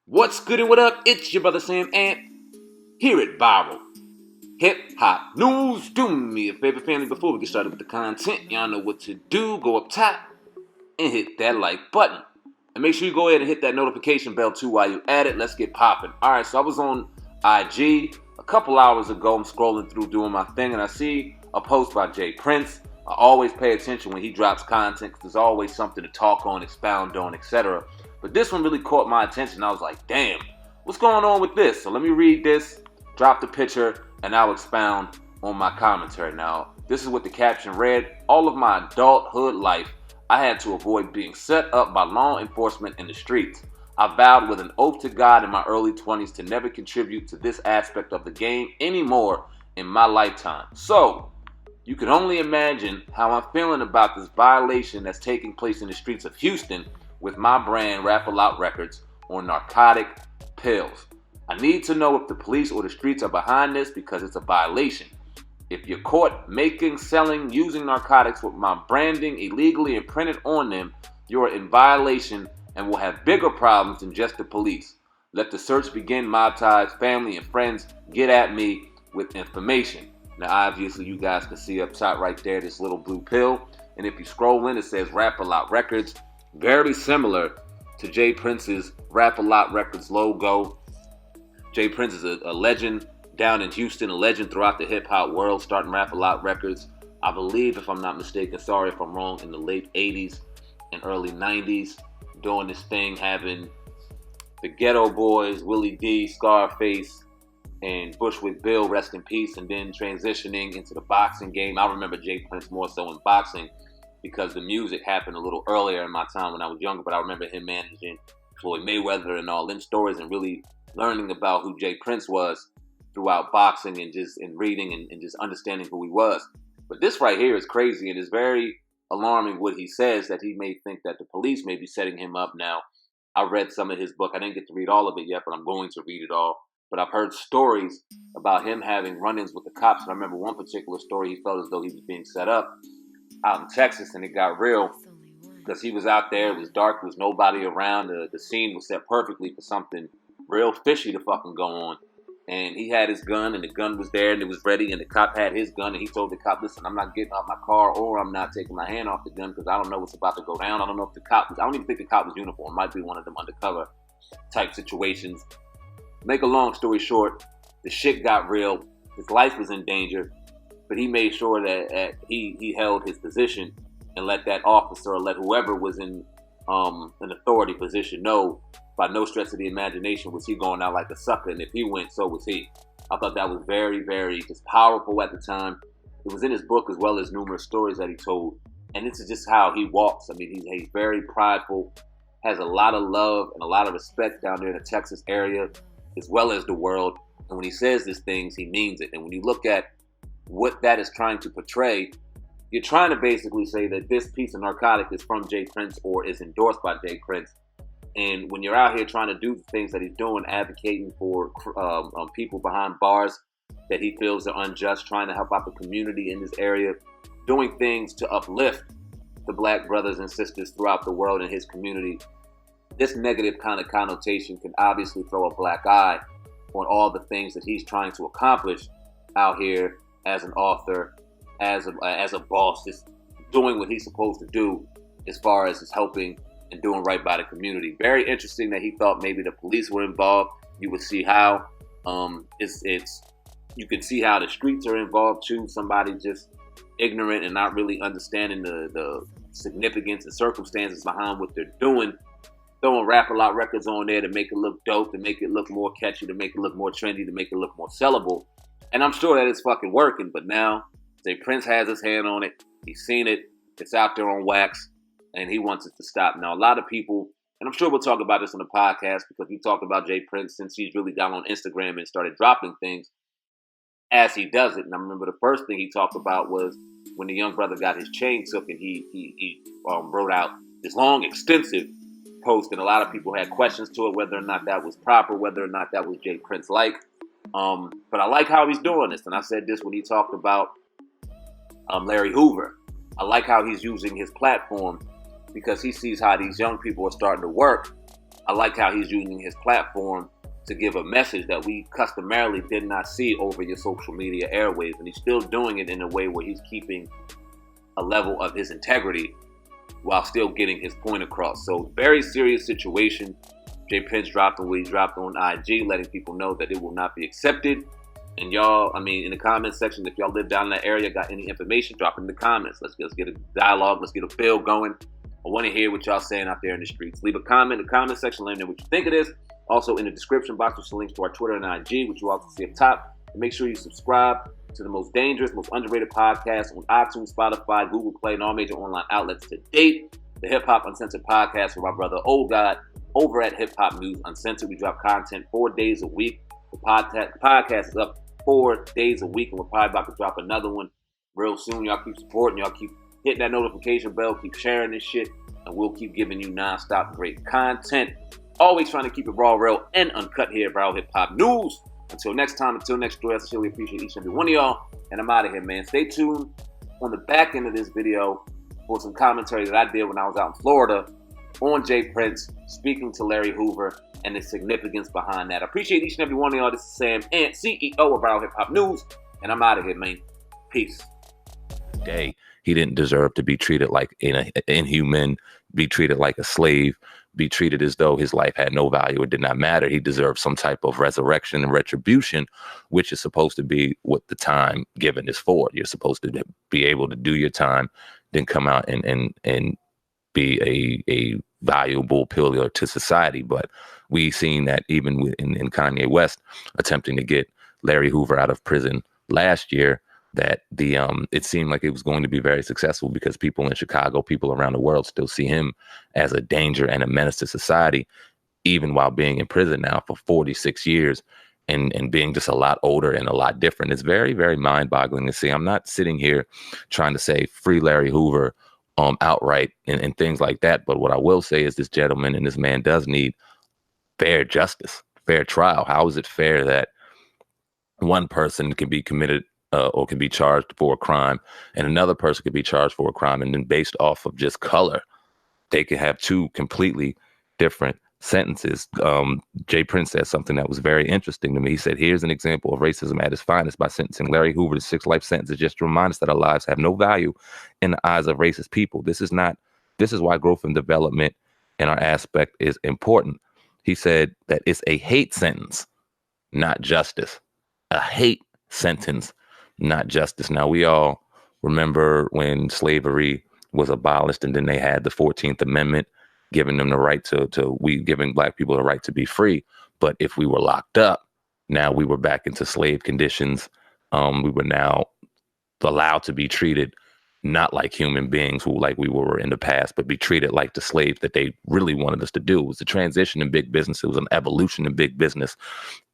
What's good and what up? It's your brother SamAnt here at Viral Hip Hop News. Do me a favor, family, before we get started with the content. Y'all know what to do. Go up top and hit that like button. And make sure you go ahead and hit that notification bell too while you at it. Let's get popping. Alright, so I was on IG a couple hours ago. I'm scrolling through doing my thing and I see a post by J Prince. I always pay attention when he drops content because there's always something to talk on, expound on, etc. But this one really caught my attention. I was like, damn, what's going on with this? So let me read this, drop the picture, and I'll expound on my commentary. Now, this is what the caption read. All of my adulthood life, I had to avoid being set up by law enforcement in the streets. I vowed with an oath to God in my early 20s to never contribute to this aspect of the game anymore in my lifetime. So, you can only imagine how I'm feeling about this violation that's taking place in the streets of Houston with my brand Rap-A-Lot Records on narcotic pills. I need to know if the police or the streets are behind this because it's a violation. If you're caught making, selling, using narcotics with my branding illegally imprinted on them, you're in violation and will have bigger problems than just the police. Let the search begin. Mob ties, family, and friends get at me with information. Now, obviously, you guys can see up top right there this little blue pill. And if you scroll in, it says Rap-A-Lot Records. Very similar to J Prince's Rap-A-Lot Records logo. J Prince is a legend down in Houston, a legend throughout the hip-hop world, starting Rap-A-Lot Records, I believe, if I'm not mistaken, sorry if I'm wrong, in the late 80s and early 90s, doing this thing, having the Ghetto Boys, Willie D, Scarface, and Bushwick Bill, rest in peace, and then transitioning into the boxing game. I remember J Prince more so in boxing because the music happened a little earlier in my time when I was younger, but I remember him managing Floyd Mayweather and all them stories and really learning about who J Prince was throughout boxing and just in reading and just understanding who he was. But this right here is crazy and it's very alarming what he says, that he may think that the police may be setting him up now. I read some of his book. I didn't get to read all of it yet, but I'm going to read it all. But I've heard stories about him having run-ins with the cops. And I remember one particular story, he felt as though he was being set up out in Texas, and it got real because he was out there. It was dark. There was nobody around. The scene was set perfectly for something real fishy to fucking go on. And he had his gun, and the gun was there, and it was ready, and the cop had his gun, and he told the cop, listen, I'm not getting out my car, or I'm not taking my hand off the gun because I don't know what's about to go down. I don't know if the cop was, I don't even think the cop was uniform. It might be one of them undercover type situations. Make a long story short, the shit got real. His life was in danger, but he made sure that he held his position and let that officer or let whoever was in an authority position know by no stretch of the imagination was he going out like a sucker, and if he went, so was he. I thought that was very, very just powerful at the time. It was in his book as well as numerous stories that he told, and this is just how he walks. I mean, he's very prideful, has a lot of love and a lot of respect down there in the Texas area, as well as the world. And when he says these things, he means it. And when you look at what that is trying to portray, you're trying to basically say that this piece of narcotic is from J Prince or is endorsed by J Prince. And when you're out here trying to do the things that he's doing, advocating for people behind bars that he feels are unjust, trying to help out the community in this area, doing things to uplift the black brothers and sisters throughout the world in his community, this negative kind of connotation can obviously throw a black eye on all the things that he's trying to accomplish out here as an author, as a boss, just doing what he's supposed to do as far as his helping and doing right by the community. Very interesting that he thought maybe the police were involved. You would see how you can see how the streets are involved too. Somebody just ignorant and not really understanding the significance and circumstances behind what they're doing, throwing Rap-A-Lot Records on there to make it look dope, to make it look more catchy, to make it look more trendy, to make it look more sellable. And I'm sure that it's fucking working, but now J Prince has his hand on it. He's seen it. It's out there on wax, and he wants it to stop. Now, a lot of people, and I'm sure we'll talk about this on the podcast because we talked about J Prince since he's really got on Instagram and started dropping things as he does it. And I remember the first thing he talked about was when the young brother got his chain took, and he wrote out this long, extensive post, and a lot of people had questions to it, whether or not that was proper, whether or not that was J Prince like. But I like how he's doing this, and I said this when he talked about Larry Hoover. I like how he's using his platform because he sees how these young people are starting to work I like how he's using his platform to give a message that we customarily did not see over your social media airwaves, and he's still doing it in a way where he's keeping a level of his integrity while still getting his point across. So very serious situation. Jay Prince dropped what he dropped on IG, letting people know that it will not be accepted. And y'all, I mean, in the comment section, if y'all live down in that area, got any information, drop it in the comments. Let's get a dialogue. Let's get a bill going. I want to hear what y'all saying out there in the streets. Leave a comment in the comment section. Let me know what you think of this. Also, in the description box, there's some links to our Twitter and IG, which you also see up top. And make sure you subscribe to the most dangerous, most underrated podcast on iTunes, Spotify, Google Play, and all major online outlets to date. The Hip Hop Uncensored podcast with my brother Old God over at Hip Hop News Uncensored. We drop content 4 days a week. The podcast is up 4 days a week, and we're probably about to drop another one real soon. Y'all keep supporting. Y'all keep hitting that notification bell. Keep sharing this shit, and we'll keep giving you nonstop great content. Always trying to keep it raw, real, and uncut here, bro. Hip Hop News. Until next time, until next story, I sincerely appreciate each and every one of y'all, and I'm out of here, man. Stay tuned on the back end of this video for some commentary that I did when I was out in Florida on Jay Prince speaking to Larry Hoover and the significance behind that. I appreciate each and every one of y'all. This is SamAnt, CEO of Viral Hip Hop News, and I'm out of here, man. Peace. He didn't deserve to be treated like inhuman, be treated like a slave, be treated as though his life had no value. It did not matter. He deserved some type of resurrection and retribution, which is supposed to be what the time given is for. You're supposed to be able to do your time, then come out and be a valuable pillar to society. But we've seen that even in Kanye West attempting to get Larry Hoover out of prison last year, that it seemed like it was going to be very successful because people in Chicago, people around the world still see him as a danger and a menace to society, even while being in prison now for 46 years and being just a lot older and a lot different. It's very, very mind-boggling to see. I'm not sitting here trying to say free Larry Hoover outright and things like that. But what I will say is this gentleman and this man does need fair justice, fair trial. How is it fair that one person can be committed or can be charged for a crime and another person could be charged for a crime, and then based off of just color, they could have two completely different sentences? Jay Prince said something that was very interesting to me. He said, here's an example of racism at its finest by sentencing Larry Hoover to 6 life sentences just to remind us that our lives have no value in the eyes of racist people. This is why growth and development in our aspect is important. He said that it's a hate sentence, not justice. A hate sentence, not justice. Now, we all remember when slavery was abolished and then they had the 14th Amendment giving them the right giving black people the right to be free. But if we were locked up, now we were back into slave conditions. We were now allowed to be treated not like human beings like we were in the past, but be treated like the slaves that they really wanted us to do. It was a transition in big business. It was an evolution in big business.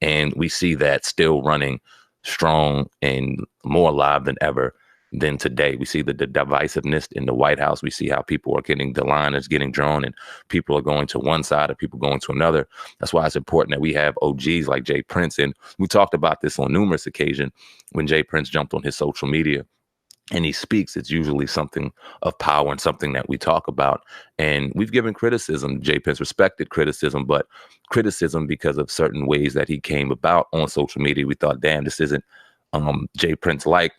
And we see that still running strong and more alive than ever than today. We see the divisiveness in the White House. We see how people are the line is getting drawn and people are going to one side or people going to another. That's why it's important that we have OGs like Jay Prince. And we talked about this on numerous occasions when Jay Prince jumped on his social media and he speaks. It's usually something of power and something that we talk about. And we've given criticism. Jay Prince respected criticism, but criticism because of certain ways that he came about on social media. We thought, damn, this isn't Jay Prince like,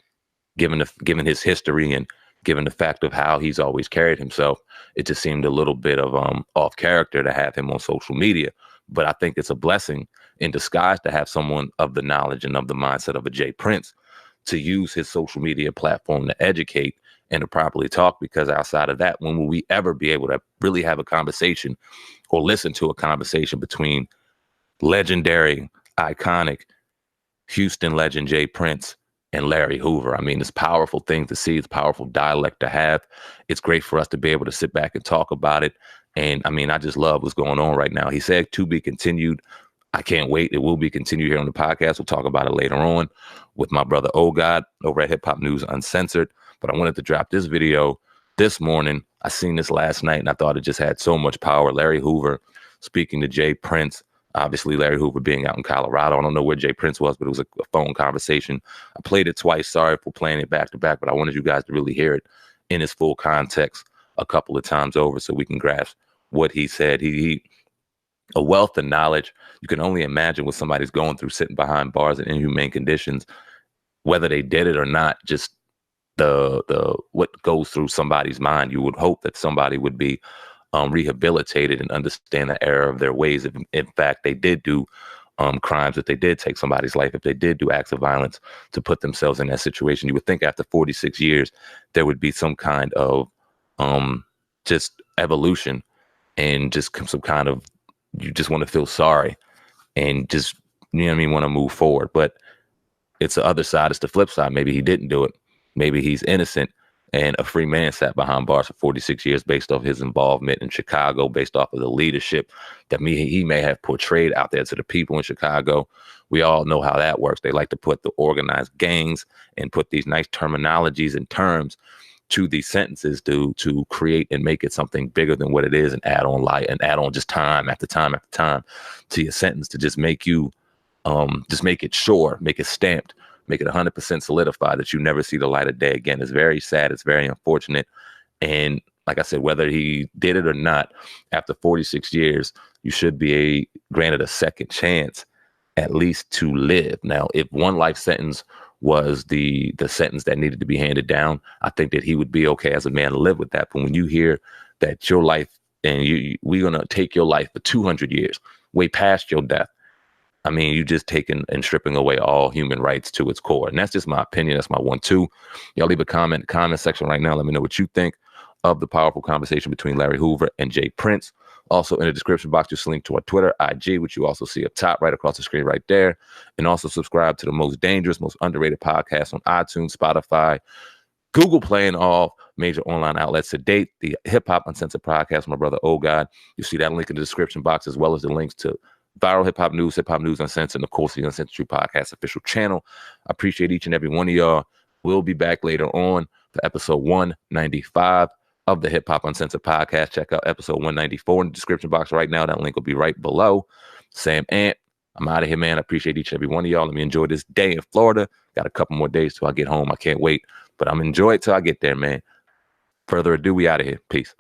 given his history and given the fact of how he's always carried himself. It just seemed a little bit of off character to have him on social media. But I think it's a blessing in disguise to have someone of the knowledge and of the mindset of a Jay Prince to use his social media platform to educate and to properly talk, because outside of that, when will we ever be able to really have a conversation or listen to a conversation between legendary, iconic Houston legend Jay Prince and Larry Hoover? I mean, it's a powerful thing to see. It's a powerful dialect to have. It's great for us to be able to sit back and talk about it. And I mean, I just love what's going on right now. He said to be continued. I can't wait. It will be continued here on the podcast. We'll talk about it later on with my brother Old God over at Hip Hop News Uncensored. But I wanted to drop this video this morning. I seen this last night and I thought it just had so much power. Larry Hoover speaking to Jay Prince. Obviously, Larry Hoover being out in Colorado. I don't know where Jay Prince was, but it was a phone conversation. I played it twice. Sorry for playing it back to back, but I wanted you guys to really hear it in its full context a couple of times over so we can grasp what he said. He a wealth of knowledge. You can only imagine what somebody's going through sitting behind bars in inhumane conditions, whether they did it or not. Just the what goes through somebody's mind. You would hope that somebody would be rehabilitated and understand the error of their ways. If in fact they did do crimes, if they did take somebody's life, if they did do acts of violence to put themselves in that situation, you would think after 46 years there would be some kind of just evolution and just some kind of, you just want to feel sorry and just, you know what I mean, want to move forward. But it's the other side. It's the flip side. Maybe he didn't do it. Maybe he's innocent and a free man sat behind bars for 46 years based off his involvement in Chicago, based off of the leadership that he may have portrayed out there to the people in Chicago. We all know how that works. They like to put the organized gangs and put these nice terminologies and terms to these sentences to create and make it something bigger than what it is, and add on light and add on just time after time after time to your sentence to just make you just make it sure, make it stamped, make it 100% solidified that you never see the light of day again. It's very sad. It's very unfortunate. And like I said, whether he did it or not, after 46 years, you should be granted a second chance, at least to live. Now, if one life sentence was the sentence that needed to be handed down, I think that he would be okay as a man to live with that. But when you hear that your life and we're going to take your life for 200 years, way past your death, I mean, you just taking and stripping away all human rights to its core. And that's just my opinion. That's my 1-2. Y'all leave a comment in the comment section right now. Let me know what you think of the powerful conversation between Larry Hoover and Jay Prince. Also in the description box, just a link to our Twitter, IG, which you also see up top right across the screen right there. And also subscribe to the most dangerous, most underrated podcast on iTunes, Spotify, Google Play, and all major online outlets to date. The Hip Hop Uncensored podcast, my brother, Oh God. You see that link in the description box, as well as the links to Viral Hip Hop News Uncensored, and of course the Uncensored Podcast official channel. I appreciate each and every one of y'all. We'll be back later on for episode 195 of the Hip Hop Uncensored Podcast. Check out episode 194 in the description box right now. That link will be right below. SamAnt, I'm out of here, man. I appreciate each and every one of y'all. Let me enjoy this day in Florida. Got a couple more days till I get home. I can't wait, but I'm enjoying it till I get there, man. Further ado, we out of here. Peace.